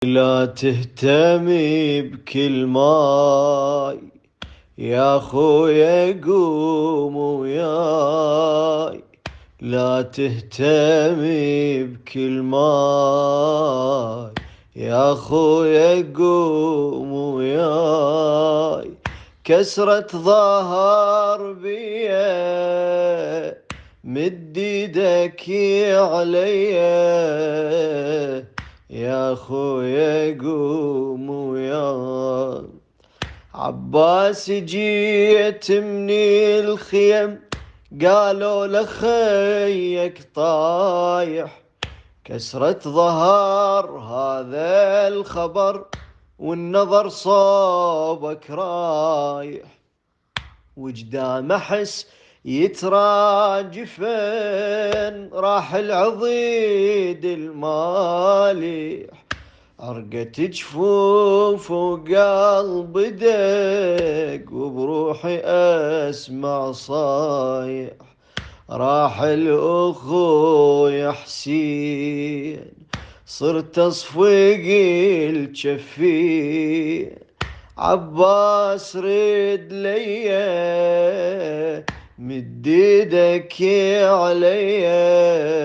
لا تهتمي بكل ماي يا خويا قوم وياي. لا تهتمي بكل ماي يا خويا قوم وياي. كسرة ظهر بيه مد ايدك عليا يا خويا قوم وياي. عباس جيت من الخيم قالوا لخيك طايح. كسرة ظهر هذا الخبر والنظر صوبك رايح. وجدام احس يتراجفن راح العضيد المالح. عرقت جفوف وقلب دق وبروحي اسمع صايح. راح الاخوي حسين صرت اصفق الجفين. عباس رد ليا مد ايدك عليا